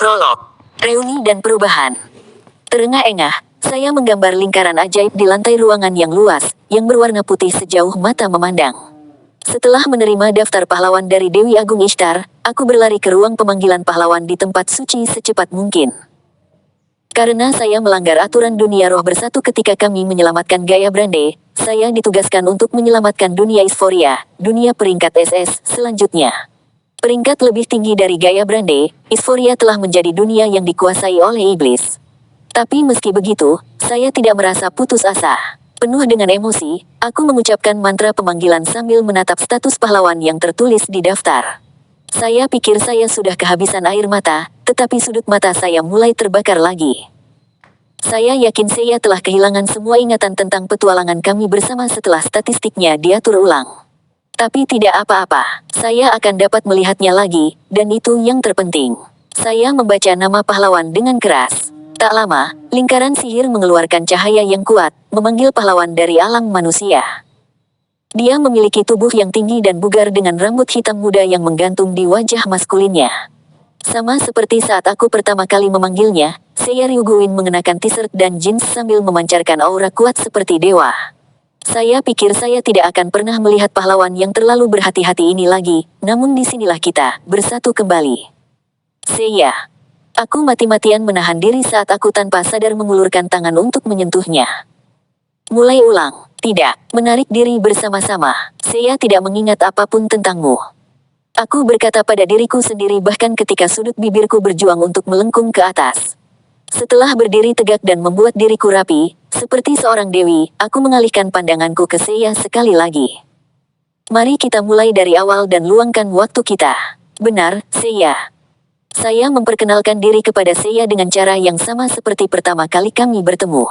Prolog. Reuni dan perubahan. Terengah-engah, saya menggambar lingkaran ajaib di lantai ruangan yang luas, yang berwarna putih sejauh mata memandang. Setelah menerima daftar pahlawan dari Dewi Agung Ishtar, aku berlari ke ruang pemanggilan pahlawan di tempat suci secepat mungkin. Karena saya melanggar aturan dunia roh bersatu ketika kami menyelamatkan Gaia Brande, saya ditugaskan untuk menyelamatkan dunia Isforia, dunia peringkat SS, selanjutnya. Peringkat lebih tinggi dari Gaia Brande, Isforia telah menjadi dunia yang dikuasai oleh iblis. Tapi meski begitu, saya tidak merasa putus asa. Penuh dengan emosi, aku mengucapkan mantra pemanggilan sambil menatap status pahlawan yang tertulis di daftar. Saya pikir saya sudah kehabisan air mata, tetapi sudut mata saya mulai terbakar lagi. Saya yakin saya telah kehilangan semua ingatan tentang petualangan kami bersama setelah statistiknya diatur ulang. Tapi tidak apa-apa, saya akan dapat melihatnya lagi, dan itu yang terpenting. Saya membaca nama pahlawan dengan keras. Tak lama, lingkaran sihir mengeluarkan cahaya yang kuat, memanggil pahlawan dari alam manusia. Dia memiliki tubuh yang tinggi dan bugar dengan rambut hitam muda yang menggantung di wajah maskulinnya. Sama seperti saat aku pertama kali memanggilnya, Seiya Ryuguin mengenakan t-shirt dan jeans sambil memancarkan aura kuat seperti dewa. Saya pikir saya tidak akan pernah melihat pahlawan yang terlalu berhati-hati ini lagi, namun disinilah kita, bersatu kembali. Seiya. Aku mati-matian menahan diri saat aku tanpa sadar mengulurkan tangan untuk menyentuhnya. Mulai ulang. Tidak, menarik diri bersama-sama. Seiya tidak mengingat apapun tentangmu. Aku berkata pada diriku sendiri bahkan ketika sudut bibirku berjuang untuk melengkung ke atas. Setelah berdiri tegak dan membuat diriku rapi, seperti seorang dewi, aku mengalihkan pandanganku ke Seiya sekali lagi. Mari kita mulai dari awal dan luangkan waktu kita. Benar, Seiya. Saya memperkenalkan diri kepada Seiya dengan cara yang sama seperti pertama kali kami bertemu.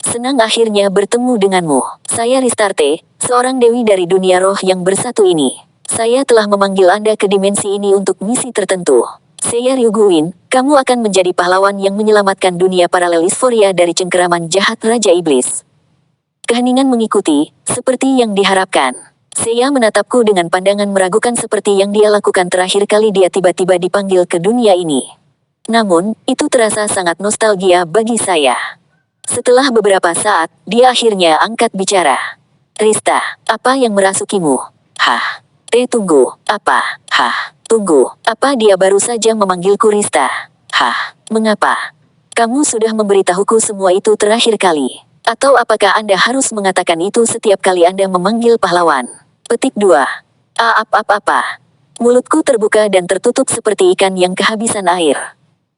Senang akhirnya bertemu denganmu. Saya Ristarte, seorang dewi dari dunia roh yang bersatu ini. Saya telah memanggil Anda ke dimensi ini untuk misi tertentu. Seiya Ryuguin, kamu akan menjadi pahlawan yang menyelamatkan dunia paralel Isforia dari cengkeraman jahat Raja Iblis. Keheningan mengikuti, seperti yang diharapkan. Seiya menatapku dengan pandangan meragukan seperti yang dia lakukan terakhir kali dia tiba-tiba dipanggil ke dunia ini. Namun, itu terasa sangat nostalgia bagi saya. Setelah beberapa saat, dia akhirnya angkat bicara. Rista, apa yang merasukimu? Hah? Tunggu, apa? Hah? Tunggu, apa dia baru saja memanggilku Rista? Hah? Mengapa? Kamu sudah memberitahuku semua itu terakhir kali. Atau apakah Anda harus mengatakan itu setiap kali Anda memanggil pahlawan? Petik 2. Apa? Mulutku terbuka dan tertutup seperti ikan yang kehabisan air.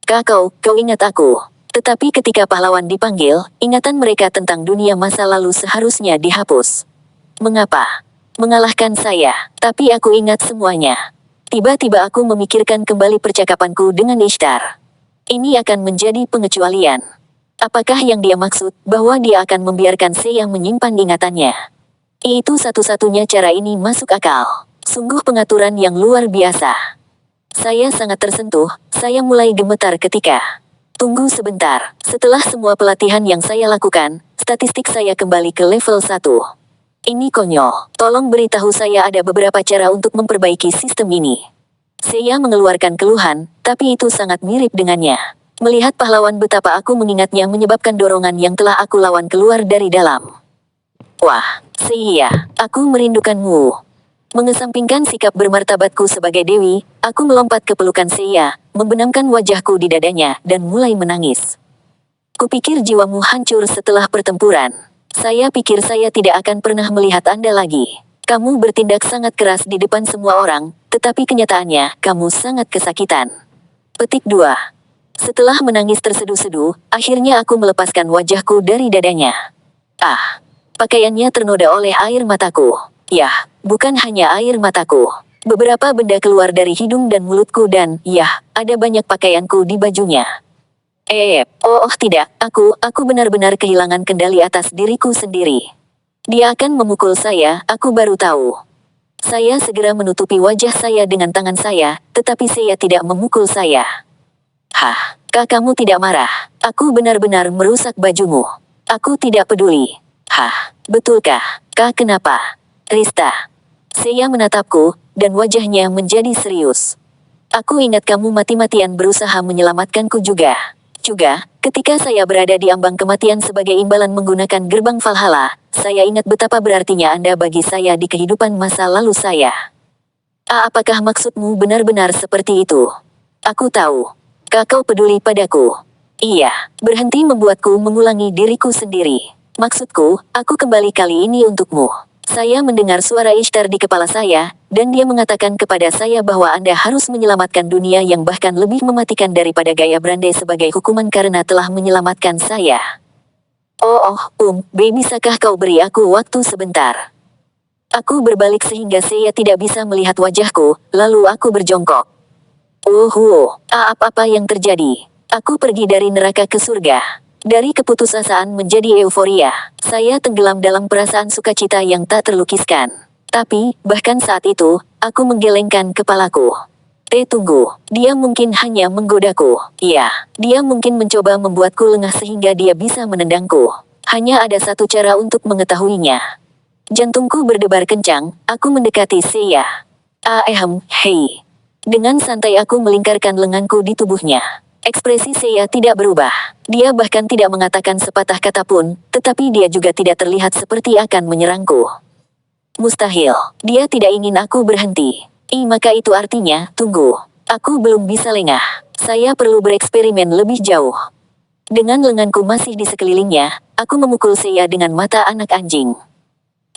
Kau ingat aku. Tetapi ketika pahlawan dipanggil, ingatan mereka tentang dunia masa lalu seharusnya dihapus. Mengapa? Mengalahkan saya, tapi aku ingat semuanya. Tiba-tiba aku memikirkan kembali percakapanku dengan Ishtar. Ini akan menjadi pengecualian. Apakah yang dia maksud, bahwa dia akan membiarkan Seiya menyimpan ingatannya? Itu satu-satunya cara ini masuk akal. Sungguh pengaturan yang luar biasa. Saya sangat tersentuh, saya mulai gemetar ketika... Tunggu sebentar, setelah semua pelatihan yang saya lakukan, statistik saya kembali ke level 1. Ini konyol, tolong beritahu saya ada beberapa cara untuk memperbaiki sistem ini. Seiya mengeluarkan keluhan, tapi itu sangat mirip dengannya. Melihat pahlawan betapa aku mengingatnya menyebabkan dorongan yang telah aku lawan keluar dari dalam. Wah, Seiya, aku merindukanmu. Mengesampingkan sikap bermartabatku sebagai dewi, aku melompat ke pelukan Seiya, membenamkan wajahku di dadanya, dan mulai menangis. Kupikir jiwamu hancur setelah pertempuran. Saya pikir saya tidak akan pernah melihat Anda lagi. Kamu bertindak sangat keras di depan semua orang, tetapi kenyataannya, kamu sangat kesakitan. Petik 2. Setelah menangis terseduh-seduh, akhirnya aku melepaskan wajahku dari dadanya. Ah, pakaiannya ternoda oleh air mataku. Yah, bukan hanya air mataku. Beberapa benda keluar dari hidung dan mulutku dan, yah, ada banyak pakaianku di bajunya. Oh tidak, aku benar-benar kehilangan kendali atas diriku sendiri. Dia akan memukul saya, aku baru tahu. Saya segera menutupi wajah saya dengan tangan saya, tetapi saya tidak memukul saya. Hah, kamu tidak marah? Aku benar-benar merusak bajumu. Aku tidak peduli. Hah, betulkah? Kenapa? Rista. Seiya menatapku, dan wajahnya menjadi serius. Aku ingat kamu mati-matian berusaha menyelamatkanku juga. Juga, ketika saya berada di ambang kematian sebagai imbalan menggunakan gerbang Valhalla, saya ingat betapa berartinya Anda bagi saya di kehidupan masa lalu saya. Apakah maksudmu benar-benar seperti itu? Aku tahu. Kau peduli padaku. Iya, berhenti membuatku mengulangi diriku sendiri. Maksudku, aku kembali kali ini untukmu. Saya mendengar suara Ishtar di kepala saya, dan dia mengatakan kepada saya bahwa Anda harus menyelamatkan dunia yang bahkan lebih mematikan daripada Gaya Brande sebagai hukuman karena telah menyelamatkan saya. Bisakah kau beri aku waktu sebentar? Aku berbalik sehingga saya tidak bisa melihat wajahku, lalu aku berjongkok. Apa yang terjadi? Aku pergi dari neraka ke surga. Dari keputusasaan menjadi euforia, saya tenggelam dalam perasaan sukacita yang tak terlukiskan. Tapi, bahkan saat itu, aku menggelengkan kepalaku. Tunggu, dia mungkin hanya menggodaku. Iya, dia mungkin mencoba membuatku lengah sehingga dia bisa menendangku. Hanya ada satu cara untuk mengetahuinya. Jantungku berdebar kencang, aku mendekati Seiya. Hei. Dengan santai aku melingkarkan lenganku di tubuhnya. Ekspresi Seiya tidak berubah. Dia bahkan tidak mengatakan sepatah kata pun, tetapi dia juga tidak terlihat seperti akan menyerangku. Mustahil. Dia tidak ingin aku berhenti. Maka itu artinya, tunggu. Aku belum bisa lengah. Saya perlu bereksperimen lebih jauh. Dengan lenganku masih di sekelilingnya, aku memukul Seiya dengan mata anak anjing.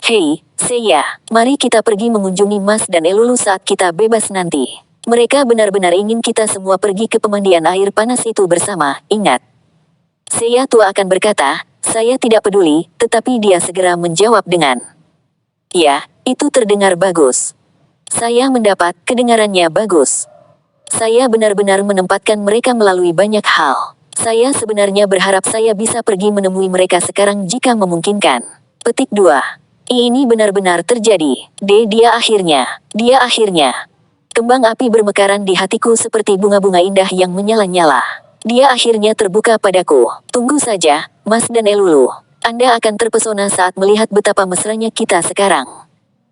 Hei, Seiya, mari kita pergi mengunjungi Mas dan Elulu saat kita bebas nanti. Mereka benar-benar ingin kita semua pergi ke pemandian air panas itu bersama, ingat. Seiya tua akan berkata, saya tidak peduli, tetapi dia segera menjawab dengan, ya, itu terdengar bagus. Saya mendapat, kedengarannya bagus. Saya benar-benar menempatkan mereka melalui banyak hal. Saya sebenarnya berharap saya bisa pergi menemui mereka sekarang jika memungkinkan. Petik 2. Ini benar-benar terjadi. Dia akhirnya. Kembang api bermekaran di hatiku seperti bunga-bunga indah yang menyala-nyala. Dia akhirnya terbuka padaku. Tunggu saja, Mas dan Elulu. Anda akan terpesona saat melihat betapa mesranya kita sekarang.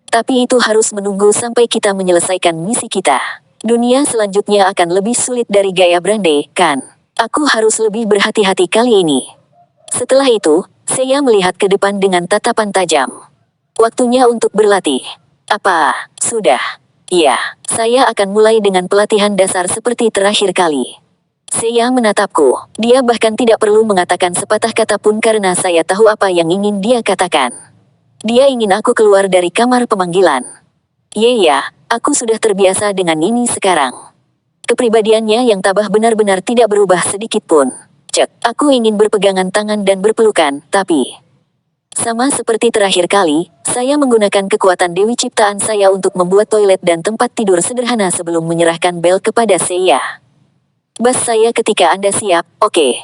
Tapi itu harus menunggu sampai kita menyelesaikan misi kita. Dunia selanjutnya akan lebih sulit dari Gaya Brande, kan? Aku harus lebih berhati-hati kali ini. Setelah itu, saya melihat ke depan dengan tatapan tajam. Waktunya untuk berlatih. Apa? Sudah. Iya, saya akan mulai dengan pelatihan dasar seperti terakhir kali. Seiya menatapku. Dia bahkan tidak perlu mengatakan sepatah kata pun karena saya tahu apa yang ingin dia katakan. Dia ingin aku keluar dari kamar pemanggilan. Ya, aku sudah terbiasa dengan ini sekarang. Kepribadiannya yang tabah benar-benar tidak berubah sedikit pun. Aku ingin berpegangan tangan dan berpelukan, tapi... Sama seperti terakhir kali, saya menggunakan kekuatan Dewi Ciptaan saya untuk membuat toilet dan tempat tidur sederhana sebelum menyerahkan bel kepada Seiya. Bas saya ketika Anda siap, oke.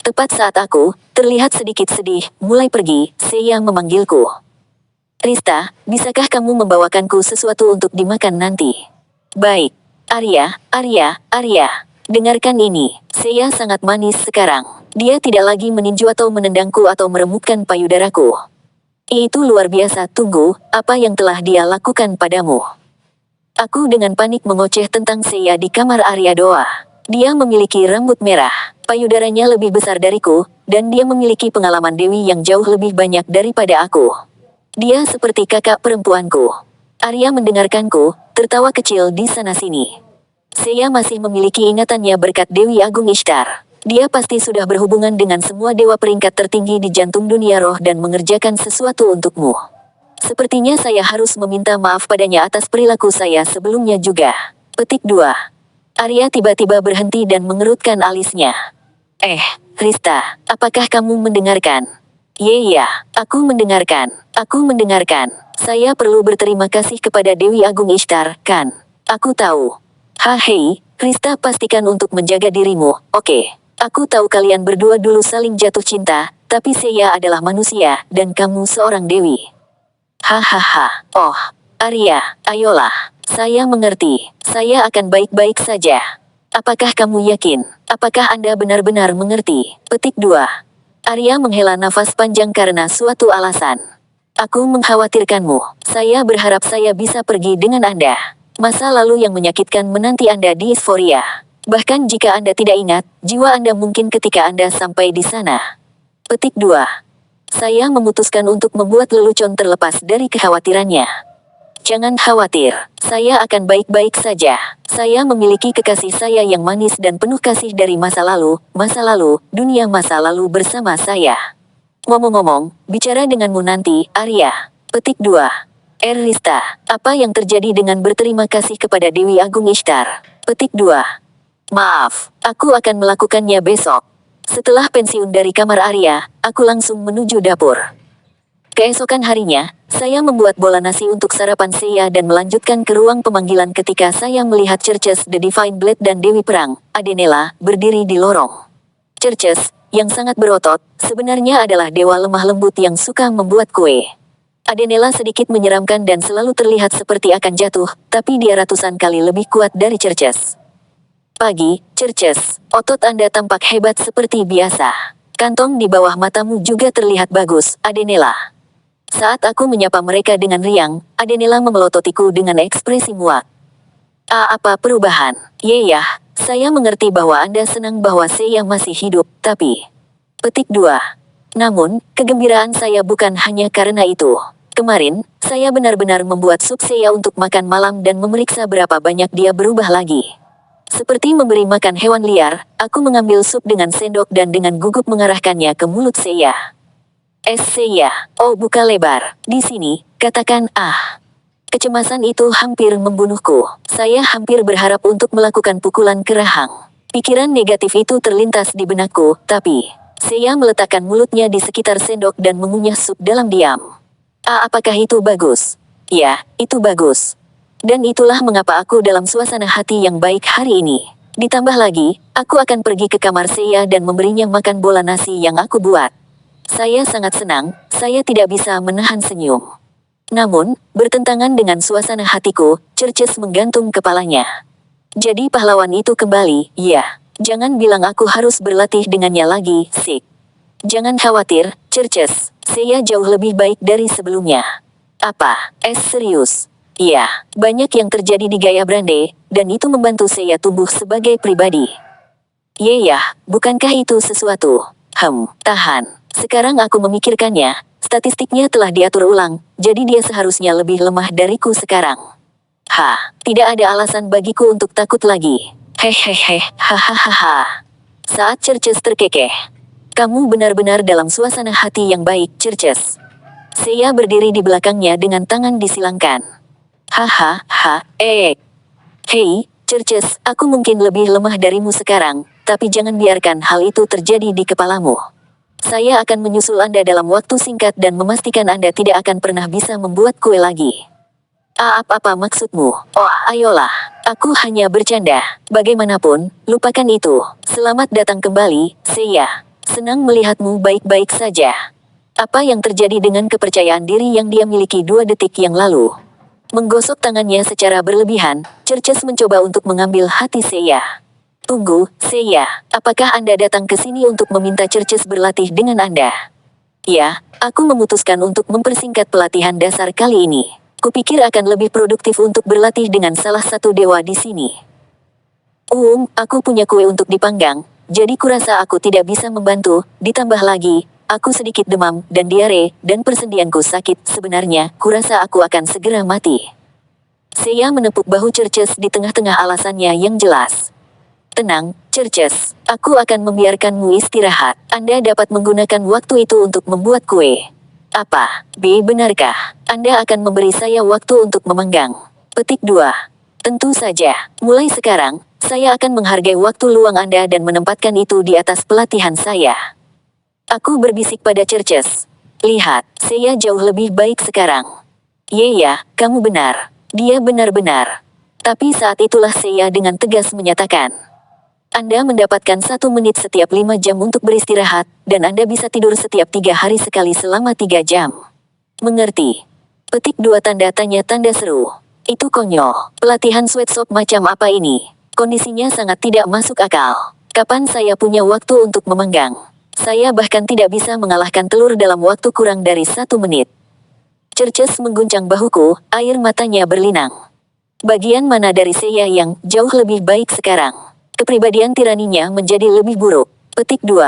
Tepat saat aku, terlihat sedikit sedih, mulai pergi, Seiya memanggilku. Rista, bisakah kamu membawakanku sesuatu untuk dimakan nanti? Baik. Arya. Dengarkan ini, Seiya sangat manis sekarang. Dia tidak lagi meninju atau menendangku atau meremukkan payudaraku. Itu luar biasa. Tunggu, apa yang telah dia lakukan padamu? Aku dengan panik mengoceh tentang Seiya di kamar Arya Doa. Dia memiliki rambut merah, payudaranya lebih besar dariku, dan dia memiliki pengalaman dewi yang jauh lebih banyak daripada aku. Dia seperti kakak perempuanku. Arya mendengarkanku, tertawa kecil di sana-sini. Seiya masih memiliki ingatannya berkat Dewi Agung Ishtar. Dia pasti sudah berhubungan dengan semua dewa peringkat tertinggi di jantung dunia roh dan mengerjakan sesuatu untukmu. Sepertinya saya harus meminta maaf padanya atas perilaku saya sebelumnya juga. Petik 2. Arya tiba-tiba berhenti dan mengerutkan alisnya. Rista, apakah kamu mendengarkan? Iya, aku mendengarkan. Saya perlu berterima kasih kepada Dewi Agung Ishtar, kan? Aku tahu. Hei, Rista, pastikan untuk menjaga dirimu, oke? Aku tahu kalian berdua dulu saling jatuh cinta, tapi Seiya adalah manusia, dan kamu seorang dewi. Hahaha. Oh, Arya, ayolah. Saya mengerti. Saya akan baik-baik saja. Apakah kamu yakin? Apakah Anda benar-benar mengerti? Petik 2. Arya menghela nafas panjang karena suatu alasan. Aku mengkhawatirkanmu. Saya berharap saya bisa pergi dengan Anda. Masa lalu yang menyakitkan menanti Anda di Euphoria. Bahkan jika Anda tidak ingat, jiwa Anda mungkin ketika Anda sampai di sana. Petik 2. Saya memutuskan untuk membuat lelucon terlepas dari kekhawatirannya. Jangan khawatir, saya akan baik-baik saja. Saya memiliki kekasih saya yang manis dan penuh kasih dari masa lalu, dunia masa lalu bersama saya. Ngomong-ngomong, bicara denganmu nanti, Arya. Petik 2. Rista, apa yang terjadi dengan berterima kasih kepada Dewi Agung Ishtar? Petik 2. Maaf, aku akan melakukannya besok. Setelah pensiun dari kamar Arya, aku langsung menuju dapur. Keesokan harinya, saya membuat bola nasi untuk sarapan saya dan melanjutkan ke ruang pemanggilan ketika saya melihat Cerces the Divine Blade dan Dewi Perang, Adenela, berdiri di lorong. Cerces, yang sangat berotot, sebenarnya adalah dewa lemah lembut yang suka membuat kue. Adenela sedikit menyeramkan dan selalu terlihat seperti akan jatuh, tapi dia ratusan kali lebih kuat dari Cerces. Pagi, Cerces, otot Anda tampak hebat seperti biasa. Kantong di bawah matamu juga terlihat bagus, Adenela. Saat aku menyapa mereka dengan riang, Adenela memelototiku dengan ekspresi muak. Apa perubahan? Ya, saya mengerti bahwa Anda senang bahwa saya masih hidup, tapi... Petik 2. Namun, kegembiraan saya bukan hanya karena itu. Kemarin, saya benar-benar membuat sup saya untuk makan malam dan memeriksa berapa banyak dia berubah lagi. Seperti memberi makan hewan liar, aku mengambil sup dengan sendok dan dengan gugup mengarahkannya ke mulut saya. Saya, oh buka lebar, di sini, katakan Kecemasan itu hampir membunuhku. Saya hampir berharap untuk melakukan pukulan ke rahang. Pikiran negatif itu terlintas di benakku, tapi... Saya meletakkan mulutnya di sekitar sendok dan mengunyah sup dalam diam. Apakah itu bagus? Ya, itu bagus. Dan itulah mengapa aku dalam suasana hati yang baik hari ini. Ditambah lagi, aku akan pergi ke kamar saya dan memberinya makan bola nasi yang aku buat. Saya sangat senang, saya tidak bisa menahan senyum. Namun, bertentangan dengan suasana hatiku, Cerces menggantung kepalanya. Jadi pahlawan itu kembali, ya. Jangan bilang aku harus berlatih dengannya lagi, Sik. Jangan khawatir, Cerces. Saya jauh lebih baik dari sebelumnya. Apa? Serius? Iya, banyak yang terjadi di Gaya Brande, dan itu membantu saya tumbuh sebagai pribadi. Ya, bukankah itu sesuatu? Tahan. Sekarang aku memikirkannya, statistiknya telah diatur ulang, jadi dia seharusnya lebih lemah dariku sekarang. Tidak ada alasan bagiku untuk takut lagi. Hehehe, hahaha. Saat Cerces terkekeh. Kamu benar-benar dalam suasana hati yang baik, Cerces. Saya berdiri di belakangnya dengan tangan disilangkan. Hei, Cerces, aku mungkin lebih lemah darimu sekarang, tapi jangan biarkan hal itu terjadi di kepalamu. Saya akan menyusul Anda dalam waktu singkat dan memastikan Anda tidak akan pernah bisa membuat kue lagi. Apa maksudmu? Oh, ayolah. Aku hanya bercanda. Bagaimanapun, lupakan itu. Selamat datang kembali, saya. Senang melihatmu baik-baik saja. Apa yang terjadi dengan kepercayaan diri yang dia miliki 2 detik yang lalu? Menggosok tangannya secara berlebihan, Cerces mencoba untuk mengambil hati saya. Tunggu, saya. Apakah Anda datang ke sini untuk meminta Cerces berlatih dengan Anda? Ya, aku memutuskan untuk mempersingkat pelatihan dasar kali ini. Kupikir akan lebih produktif untuk berlatih dengan salah satu dewa di sini. Aku punya kue untuk dipanggang, jadi kurasa aku tidak bisa membantu, ditambah lagi, aku sedikit demam dan diare, dan persendianku sakit. Sebenarnya, kurasa aku akan segera mati. Saya menepuk bahu Cerces di tengah-tengah alasannya yang jelas. Tenang, Cerces, aku akan membiarkanmu istirahat. Anda dapat menggunakan waktu itu untuk membuat kue. Apa, benarkah? Anda akan memberi saya waktu untuk memanggang. Petik 2. Tentu saja, mulai sekarang, saya akan menghargai waktu luang Anda dan menempatkan itu di atas pelatihan saya. Aku berbisik pada Cerces. Lihat, saya jauh lebih baik sekarang. Ya, kamu benar. Dia benar-benar. Tapi saat itulah saya dengan tegas menyatakan. Anda mendapatkan 1 menit setiap 5 jam untuk beristirahat, dan Anda bisa tidur setiap 3 hari sekali selama 3 jam. Mengerti? Petik 2 tanda tanya tanda seru. Itu konyol. Pelatihan sweatshop macam apa ini? Kondisinya sangat tidak masuk akal. Kapan saya punya waktu untuk memanggang? Saya bahkan tidak bisa mengalahkan telur dalam waktu kurang dari 1 menit. Cerces mengguncang bahuku, air matanya berlinang. Bagian mana dari saya yang jauh lebih baik sekarang? Kepribadian tiraninya menjadi lebih buruk. Petik 2.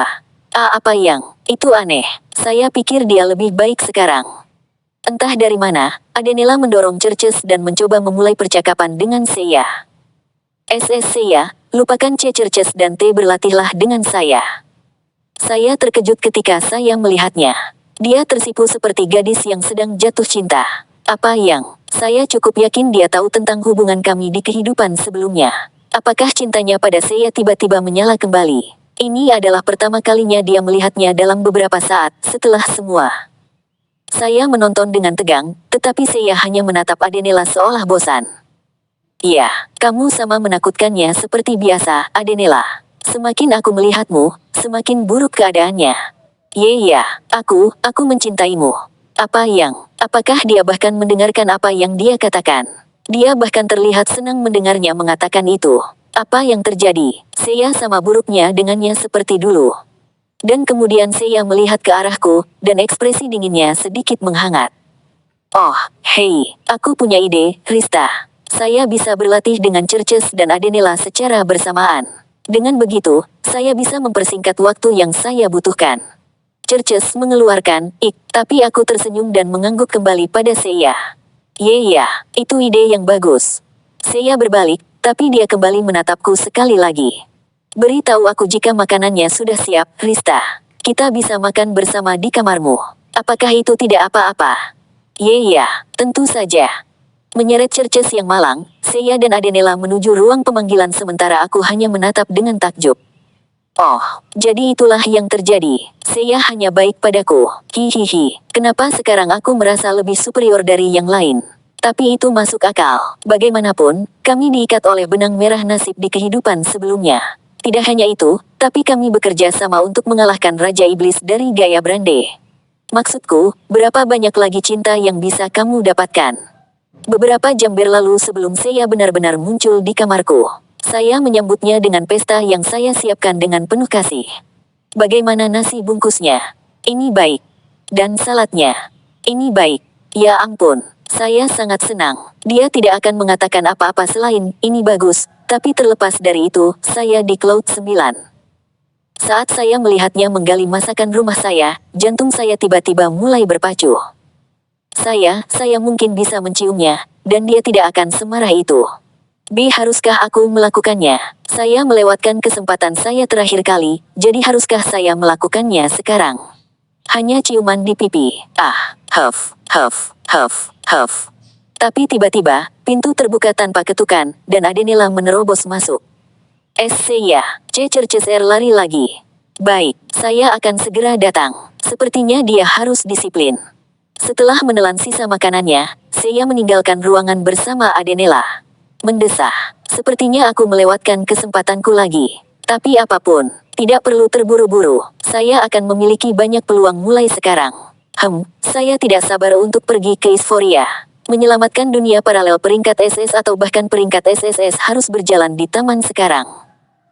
Apa yang? Itu aneh. Saya pikir dia lebih baik sekarang. Entah dari mana, Adenela mendorong Cerces dan mencoba memulai percakapan dengan saya. Saya, lupakan C. Cerces dan T. berlatihlah dengan saya. Saya terkejut ketika saya melihatnya. Dia tersipu seperti gadis yang sedang jatuh cinta. Apa yang? Saya cukup yakin dia tahu tentang hubungan kami di kehidupan sebelumnya. Apakah cintanya pada saya tiba-tiba menyala kembali? Ini adalah pertama kalinya dia melihatnya dalam beberapa saat setelah semua. Saya menonton dengan tegang, tetapi saya hanya menatap Adenela seolah bosan. Iya, kamu sama menakutkannya seperti biasa, Adenela. Semakin aku melihatmu, semakin buruk keadaannya. Iya, aku mencintaimu. Apa yang? Apakah dia bahkan mendengarkan apa yang dia katakan? Dia bahkan terlihat senang mendengarnya mengatakan itu. Apa yang terjadi? Saya sama buruknya dengannya seperti dulu. Dan kemudian saya melihat ke arahku, dan ekspresi dinginnya sedikit menghangat. Oh, hei, aku punya ide, Krista. Saya bisa berlatih dengan Cerces dan Adenela secara bersamaan. Dengan begitu, saya bisa mempersingkat waktu yang saya butuhkan. Cerces mengeluarkan, tapi aku tersenyum dan mengangguk kembali pada saya. Iya, itu ide yang bagus. Saya berbalik, tapi dia kembali menatapku sekali lagi. Beritahu aku jika makanannya sudah siap, Krista. Kita bisa makan bersama di kamarmu. Apakah itu tidak apa-apa? Iya, tentu saja. Menyeret Cerces yang malang, saya dan Adenela menuju ruang pemanggilan sementara aku hanya menatap dengan takjub. Oh, jadi itulah yang terjadi. Saya hanya baik padaku. Hihihi, kenapa sekarang aku merasa lebih superior dari yang lain? Tapi itu masuk akal. Bagaimanapun, kami diikat oleh benang merah nasib di kehidupan sebelumnya. Tidak hanya itu, tapi kami bekerja sama untuk mengalahkan Raja Iblis dari Gaia Brande. Maksudku, berapa banyak lagi cinta yang bisa kamu dapatkan? Beberapa jam berlalu sebelum saya benar-benar muncul di kamarku. Saya menyambutnya dengan pesta yang saya siapkan dengan penuh kasih. Bagaimana nasi bungkusnya? Ini baik. Dan saladnya? Ini baik. Ya ampun, saya sangat senang. Dia tidak akan mengatakan apa-apa selain, ini bagus. Tapi terlepas dari itu, saya di Cloud 9. Saat saya melihatnya menggali masakan rumah saya, jantung saya tiba-tiba mulai berpacu. Saya mungkin bisa menciumnya, dan dia tidak akan semarah itu. Haruskah aku melakukannya? Saya melewatkan kesempatan saya terakhir kali, jadi haruskah saya melakukannya sekarang? Hanya ciuman di pipi. Huff, huff, huff, huff. Tapi tiba-tiba, pintu terbuka tanpa ketukan, dan Adenela menerobos masuk. Saya, C. Cerces lari lagi. Baik, saya akan segera datang. Sepertinya dia harus disiplin. Setelah menelan sisa makanannya, saya meninggalkan ruangan bersama Adenela. Mendesah. Sepertinya aku melewatkan kesempatanku lagi. Tapi apapun, tidak perlu terburu-buru. Saya akan memiliki banyak peluang mulai sekarang. Saya tidak sabar untuk pergi ke Euphoria. Menyelamatkan dunia paralel peringkat SS atau bahkan peringkat SSS harus berjalan di taman sekarang.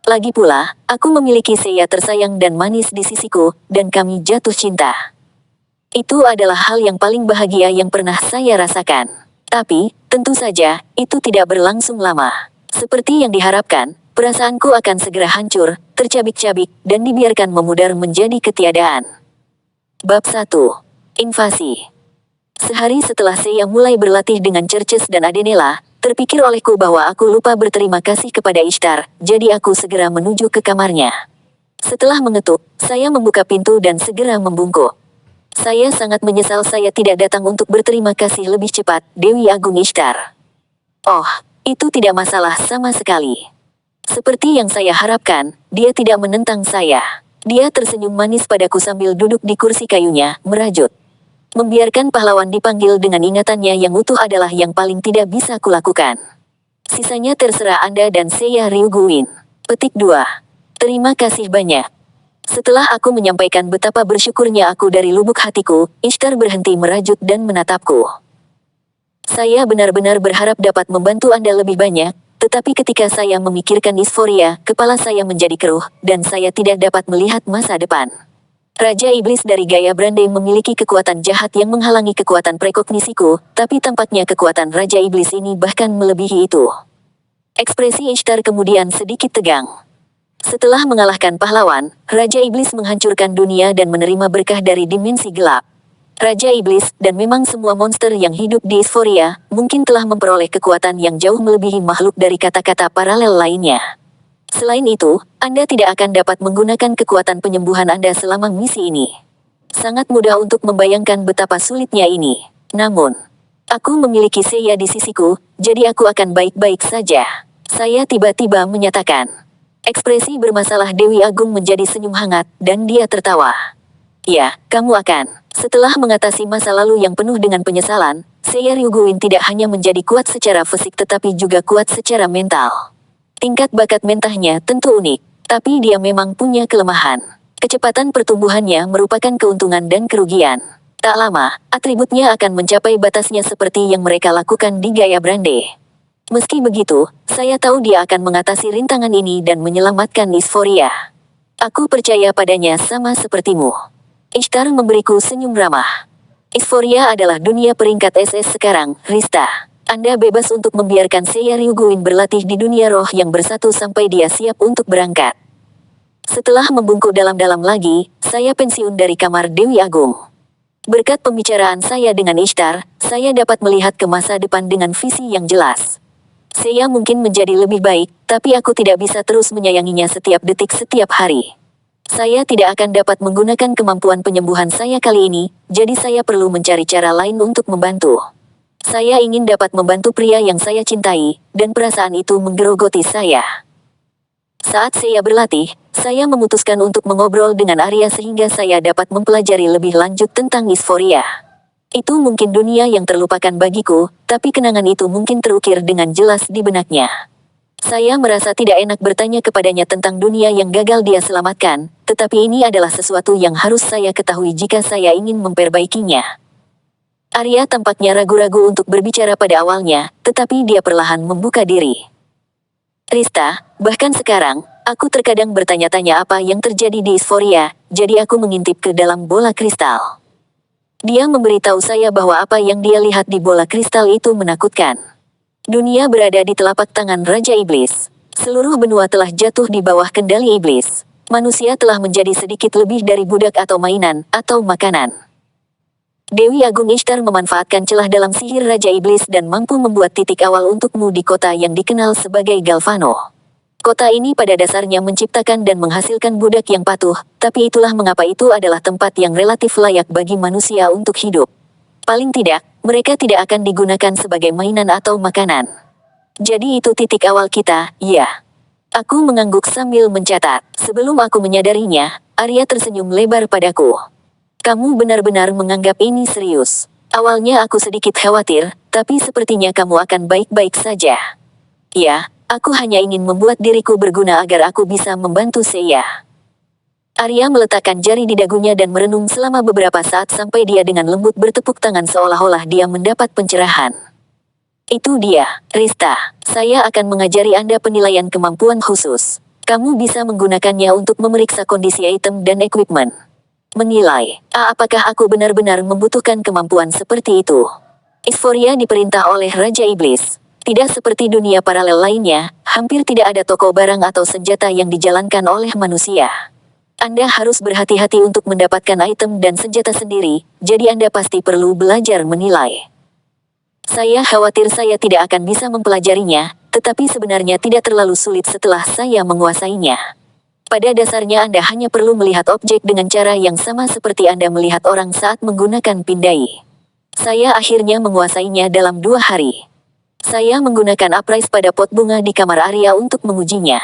Lagi pula, aku memiliki saya tersayang dan manis di sisiku, dan kami jatuh cinta. Itu adalah hal yang paling bahagia yang pernah saya rasakan. Tapi, tentu saja, itu tidak berlangsung lama. Seperti yang diharapkan, perasaanku akan segera hancur, tercabik-cabik, dan dibiarkan memudar menjadi ketiadaan. Bab 1. Invasi. Sehari setelah saya mulai berlatih dengan Cerces dan Adenela, terpikir olehku bahwa aku lupa berterima kasih kepada Ishtar, jadi aku segera menuju ke kamarnya. Setelah mengetuk, saya membuka pintu dan segera membungkuk. Saya sangat menyesal saya tidak datang untuk berterima kasih lebih cepat, Dewi Agung Ishtar. Oh, itu tidak masalah sama sekali. Seperti yang saya harapkan, dia tidak menentang saya. Dia tersenyum manis padaku sambil duduk di kursi kayunya, merajut. Membiarkan pahlawan dipanggil dengan ingatannya yang utuh adalah yang paling tidak bisa kulakukan. Sisanya terserah Anda dan saya Ryuguin. Petik 2. Terima kasih banyak. Setelah aku menyampaikan betapa bersyukurnya aku dari lubuk hatiku, Ishtar berhenti merajut dan menatapku. Saya benar-benar berharap dapat membantu Anda lebih banyak, tetapi ketika saya memikirkan Euphoria, kepala saya menjadi keruh, dan saya tidak dapat melihat masa depan. Raja Iblis dari Gaia Brande memiliki kekuatan jahat yang menghalangi kekuatan prekognisiku, tapi tampaknya kekuatan Raja Iblis ini bahkan melebihi itu. Ekspresi Ishtar kemudian sedikit tegang. Setelah mengalahkan pahlawan, Raja Iblis menghancurkan dunia dan menerima berkah dari dimensi gelap. Raja Iblis, dan memang semua monster yang hidup di Isforia, mungkin telah memperoleh kekuatan yang jauh melebihi makhluk dari kata-kata paralel lainnya. Selain itu, Anda tidak akan dapat menggunakan kekuatan penyembuhan Anda selama misi ini. Sangat mudah untuk membayangkan betapa sulitnya ini. Namun, aku memiliki Seiya di sisiku, jadi aku akan baik-baik saja. Saya tiba-tiba menyatakan. Ekspresi bermasalah Dewi Agung menjadi senyum hangat, dan dia tertawa. Ya, kamu akan. Setelah mengatasi masa lalu yang penuh dengan penyesalan, Seiya Ryuguin tidak hanya menjadi kuat secara fisik tetapi juga kuat secara mental. Tingkat bakat mentahnya tentu unik, tapi dia memang punya kelemahan. Kecepatan pertumbuhannya merupakan keuntungan dan kerugian. Tak lama, atributnya akan mencapai batasnya seperti yang mereka lakukan di Gaia Brande. Meski begitu, saya tahu dia akan mengatasi rintangan ini dan menyelamatkan Isforia. Aku percaya padanya sama sepertimu. Ishtar memberiku senyum ramah. Isforia adalah dunia peringkat SS sekarang, Rista. Anda bebas untuk membiarkan Seiya Ryuguin berlatih di dunia roh yang bersatu sampai dia siap untuk berangkat. Setelah membungkuk dalam-dalam lagi, saya pensiun dari kamar Dewi Agung. Berkat pembicaraan saya dengan Ishtar, saya dapat melihat ke masa depan dengan visi yang jelas. Seiya mungkin menjadi lebih baik, tapi aku tidak bisa terus menyayanginya setiap detik setiap hari. Saya tidak akan dapat menggunakan kemampuan penyembuhan saya kali ini, jadi saya perlu mencari cara lain untuk membantu. Saya ingin dapat membantu pria yang saya cintai, dan perasaan itu menggerogoti saya. Saat saya berlatih, saya memutuskan untuk mengobrol dengan Arya sehingga saya dapat mempelajari lebih lanjut tentang Isforia. Itu mungkin dunia yang terlupakan bagiku, tapi kenangan itu mungkin terukir dengan jelas di benaknya. Saya merasa tidak enak bertanya kepadanya tentang dunia yang gagal dia selamatkan, tetapi ini adalah sesuatu yang harus saya ketahui jika saya ingin memperbaikinya. Arya tampaknya ragu-ragu untuk berbicara pada awalnya, tetapi dia perlahan membuka diri. Rista, bahkan sekarang, aku terkadang bertanya-tanya apa yang terjadi di Isforia, jadi aku mengintip ke dalam bola kristal. Dia memberitahu saya bahwa apa yang dia lihat di bola kristal itu menakutkan. Dunia berada di telapak tangan Raja Iblis. Seluruh benua telah jatuh di bawah kendali iblis. Manusia telah menjadi sedikit lebih dari budak atau mainan, atau makanan. Dewi Agung Ishtar memanfaatkan celah dalam sihir Raja Iblis dan mampu membuat titik awal untukmu di kota yang dikenal sebagai Galvano. Kota ini pada dasarnya menciptakan dan menghasilkan budak yang patuh, tapi itulah mengapa itu adalah tempat yang relatif layak bagi manusia untuk hidup. Paling tidak, mereka tidak akan digunakan sebagai mainan atau makanan. Jadi itu titik awal kita, ya. Aku mengangguk sambil mencatat. Sebelum aku menyadarinya, Arya tersenyum lebar padaku. Kamu benar-benar menganggap ini serius. Awalnya aku sedikit khawatir, tapi sepertinya kamu akan baik-baik saja. Ya, aku hanya ingin membuat diriku berguna agar aku bisa membantu Seiya. Arya meletakkan jari di dagunya dan merenung selama beberapa saat sampai dia dengan lembut bertepuk tangan seolah-olah dia mendapat pencerahan. Itu dia, Rista. Saya akan mengajari Anda penilaian kemampuan khusus. Kamu bisa menggunakannya untuk memeriksa kondisi item dan equipment. Menilai, apakah aku benar-benar membutuhkan kemampuan seperti itu. Isforia diperintah oleh Raja Iblis. Tidak seperti dunia paralel lainnya, hampir tidak ada toko barang atau senjata yang dijalankan oleh manusia. Anda harus berhati-hati untuk mendapatkan item dan senjata sendiri, jadi Anda pasti perlu belajar menilai. Saya khawatir saya tidak akan bisa mempelajarinya, tetapi sebenarnya tidak terlalu sulit setelah saya menguasainya. Pada dasarnya Anda hanya perlu melihat objek dengan cara yang sama seperti Anda melihat orang saat menggunakan pindai. Saya akhirnya menguasainya dalam 2 hari. Saya menggunakan uprice pada pot bunga di kamar Arya untuk mengujinya.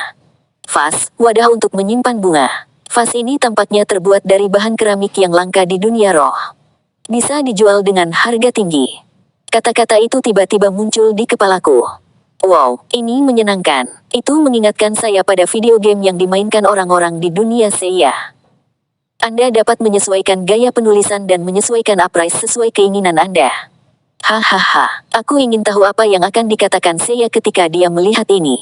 Vas, wadah untuk menyimpan bunga. Vas ini tampaknya terbuat dari bahan keramik yang langka di dunia roh. Bisa dijual dengan harga tinggi. Kata-kata itu tiba-tiba muncul di kepalaku. Wow, ini menyenangkan. Itu mengingatkan saya pada video game yang dimainkan orang-orang di dunia Seiya. Anda dapat menyesuaikan gaya penulisan dan menyesuaikan uprice sesuai keinginan Anda. Hahaha, aku ingin tahu apa yang akan dikatakan Seiya ketika dia melihat ini.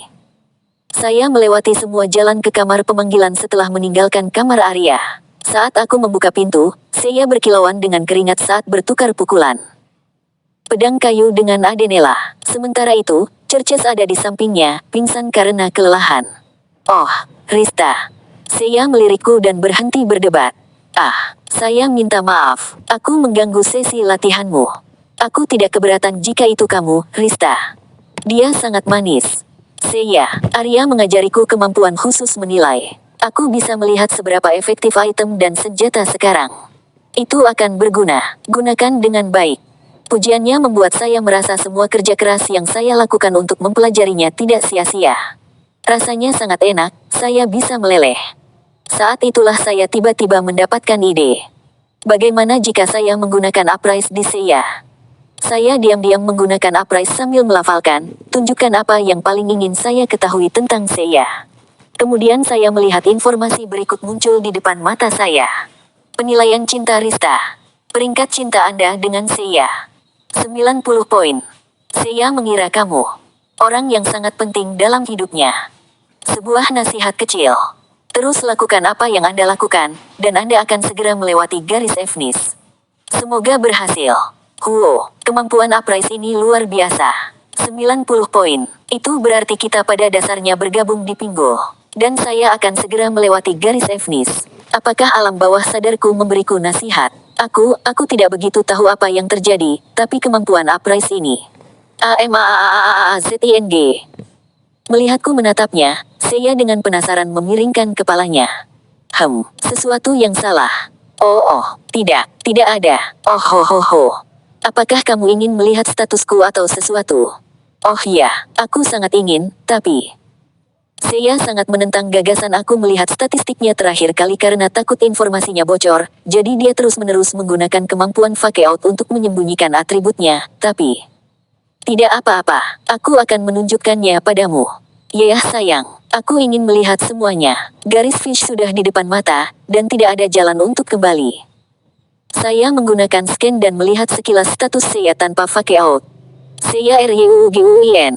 Saya melewati semua jalan ke kamar pemanggilan setelah meninggalkan kamar Arya. Saat aku membuka pintu, Seiya berkilauan dengan keringat saat bertukar pukulan. Pedang kayu dengan Adenela. Sementara itu, Cerces ada di sampingnya, pingsan karena kelelahan. Oh, Rista. Seiya melirikku dan berhenti berdebat. Ah, saya minta maaf. Aku mengganggu sesi latihanmu. Aku tidak keberatan jika itu kamu, Rista. Dia sangat manis. Seiya, Arya mengajariku kemampuan khusus menilai. Aku bisa melihat seberapa efektif item dan senjata sekarang. Itu akan berguna. Gunakan dengan baik. Pujiannya membuat saya merasa semua kerja keras yang saya lakukan untuk mempelajarinya tidak sia-sia. Rasanya sangat enak, saya bisa meleleh. Saat itulah saya tiba-tiba mendapatkan ide. Bagaimana jika saya menggunakan uprise di Seiya? Saya diam-diam menggunakan uprise sambil melafalkan, tunjukkan apa yang paling ingin saya ketahui tentang Seiya. Kemudian saya melihat informasi berikut muncul di depan mata saya. Penilaian cinta Rista. Peringkat cinta Anda dengan Seiya. 90 poin. Seiya mengira kamu orang yang sangat penting dalam hidupnya. Sebuah nasihat kecil. Terus lakukan apa yang Anda lakukan, dan Anda akan segera melewati garis finish. Semoga berhasil. Kemampuan uprise ini luar biasa. 90 poin. Itu berarti kita pada dasarnya bergabung di pinggul. Dan saya akan segera melewati garis finish. Apakah alam bawah sadarku memberiku nasihat? Aku tidak begitu tahu apa yang terjadi, tapi kemampuan uprise ini. AMAAAAZING. Melihatku menatapnya, Seiya dengan penasaran memiringkan kepalanya. Sesuatu yang salah. Tidak ada. Apakah kamu ingin melihat statusku atau sesuatu? Oh iya, aku sangat ingin, tapi... Seiya sangat menentang gagasan aku melihat statistiknya terakhir kali karena takut informasinya bocor, jadi dia terus-menerus menggunakan kemampuan fake out untuk menyembunyikan atributnya, tapi... Tidak apa-apa, aku akan menunjukkannya padamu. Ya sayang, aku ingin melihat semuanya. Garis fish sudah di depan mata, dan tidak ada jalan untuk kembali. Saya menggunakan scan dan melihat sekilas status Seiya tanpa fake out. Seiya RYUGUIN.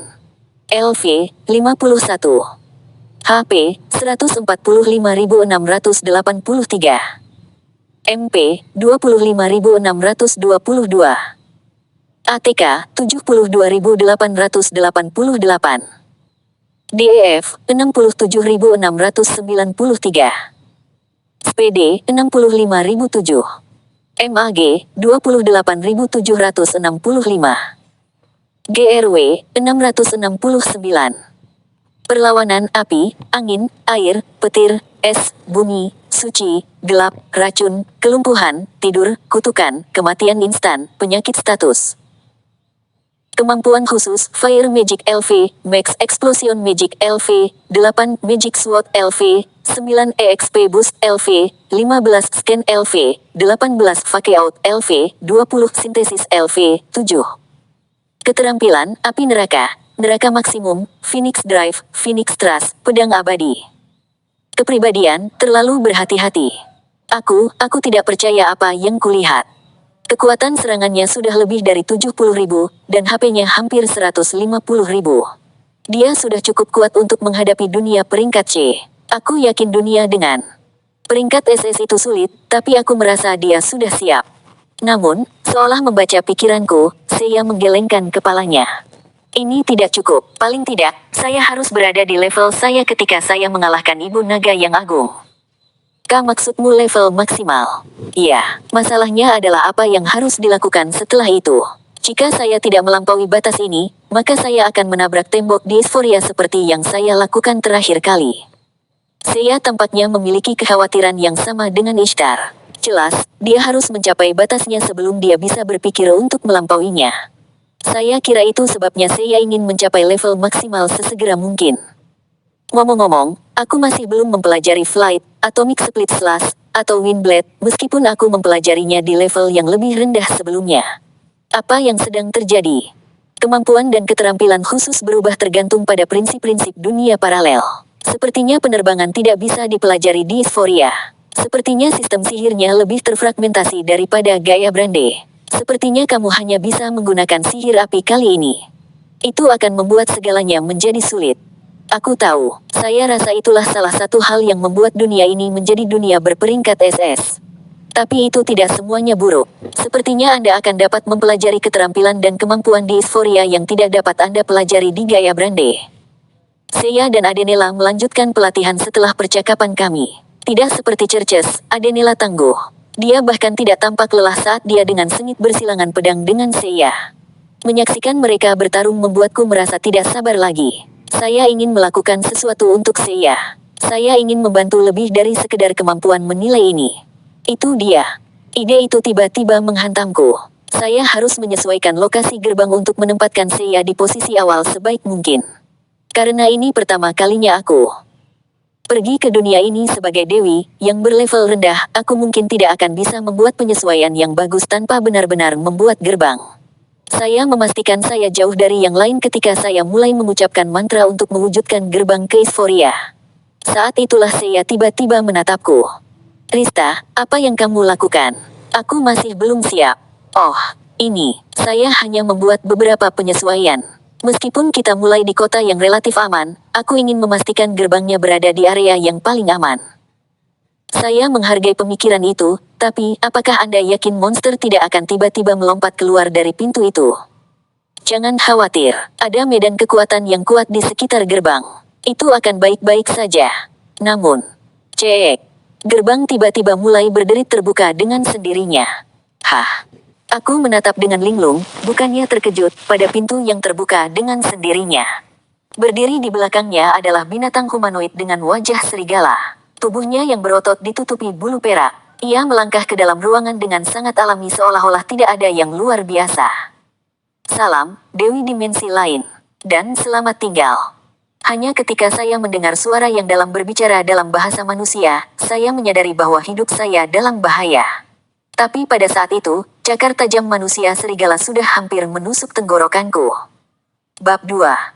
LV, 51. HP, 145.683. MP, 25.622. ATK, 72.888. DEF, 67.693. SPD, 65.007. MAG, 28.765. GRW, 669. Perlawanan api, angin, air, petir, es, bumi, suci, gelap, racun, kelumpuhan, tidur, kutukan, kematian instan, penyakit status. Kemampuan khusus, Fire Magic LV, Max Explosion Magic LV, 8 Magic Sword LV, 9 EXP Boost LV, 15 Scan LV, 18 Fake Out LV, 20 Sintesis LV, 7. Keterampilan, api neraka. Neraka maksimum, Phoenix Drive, Phoenix Trust, pedang abadi. Kepribadian, terlalu berhati-hati. Aku tidak percaya apa yang kulihat. Kekuatan serangannya sudah lebih dari 70.000, dan HP-nya hampir 150.000. Dia sudah cukup kuat untuk menghadapi dunia peringkat C. Aku yakin dunia dengan peringkat SS itu sulit, tapi aku merasa dia sudah siap. Namun, seolah membaca pikiranku, Seiya menggelengkan kepalanya. Ini tidak cukup. Paling tidak, saya harus berada di level saya ketika saya mengalahkan Ibu Naga yang agung. Maksudmu level maksimal? Iya, masalahnya adalah apa yang harus dilakukan setelah itu. Jika saya tidak melampaui batas ini, maka saya akan menabrak tembok di Dysphoria seperti yang saya lakukan terakhir kali. Seiya tampaknya memiliki kekhawatiran yang sama dengan Ishtar. Jelas, dia harus mencapai batasnya sebelum dia bisa berpikir untuk melampauinya. Saya kira itu sebabnya Seiya ingin mencapai level maksimal sesegera mungkin. Ngomong-ngomong, aku masih belum mempelajari Flight, Atomic Split Slash, atau Windblade, meskipun aku mempelajarinya di level yang lebih rendah sebelumnya. Apa yang sedang terjadi? Kemampuan dan keterampilan khusus berubah tergantung pada prinsip-prinsip dunia paralel. Sepertinya penerbangan tidak bisa dipelajari di Dysphoria. Sepertinya sistem sihirnya lebih terfragmentasi daripada Gaia Brande. Sepertinya kamu hanya bisa menggunakan sihir api kali ini. Itu akan membuat segalanya menjadi sulit. Aku tahu, saya rasa itulah salah satu hal yang membuat dunia ini menjadi dunia berperingkat SS. Tapi itu tidak semuanya buruk. Sepertinya Anda akan dapat mempelajari keterampilan dan kemampuan di Euphoria yang tidak dapat Anda pelajari di Gaia Brande. Seiya dan Adenela melanjutkan pelatihan setelah percakapan kami. Tidak seperti Cerces, Adenela tangguh. Dia bahkan tidak tampak lelah saat dia dengan sengit bersilangan pedang dengan Seiya. Menyaksikan mereka bertarung membuatku merasa tidak sabar lagi. Saya ingin melakukan sesuatu untuk Seiya. Saya ingin membantu lebih dari sekedar kemampuan menilai ini. Itu dia. Ide itu tiba-tiba menghantamku. Saya harus menyesuaikan lokasi gerbang untuk menempatkan Seiya di posisi awal sebaik mungkin. Karena ini pertama kalinya aku pergi ke dunia ini sebagai dewi, yang berlevel rendah, aku mungkin tidak akan bisa membuat penyesuaian yang bagus tanpa benar-benar membuat gerbang. Saya memastikan saya jauh dari yang lain ketika saya mulai mengucapkan mantra untuk mewujudkan gerbang ke Euphoria. Saat itulah Seiya tiba-tiba menatapku. Rista, apa yang kamu lakukan? Aku masih belum siap. Oh, ini, saya hanya membuat beberapa penyesuaian. Meskipun kita mulai di kota yang relatif aman, aku ingin memastikan gerbangnya berada di area yang paling aman. Saya menghargai pemikiran itu, tapi apakah Anda yakin monster tidak akan tiba-tiba melompat keluar dari pintu itu? Jangan khawatir, ada medan kekuatan yang kuat di sekitar gerbang. Itu akan baik-baik saja. Namun, gerbang tiba-tiba mulai berderit terbuka dengan sendirinya. Hah? Aku menatap dengan linglung, bukannya terkejut, pada pintu yang terbuka dengan sendirinya. Berdiri di belakangnya adalah binatang humanoid dengan wajah serigala. Tubuhnya yang berotot ditutupi bulu perak. Ia melangkah ke dalam ruangan dengan sangat alami seolah-olah tidak ada yang luar biasa. Salam, Dewi Dimensi Lain. Dan selamat tinggal. Hanya ketika saya mendengar suara yang dalam berbicara dalam bahasa manusia, saya menyadari bahwa hidup saya dalam bahaya. Tapi pada saat itu, cakar tajam manusia serigala sudah hampir menusuk tenggorokanku. Bab 2.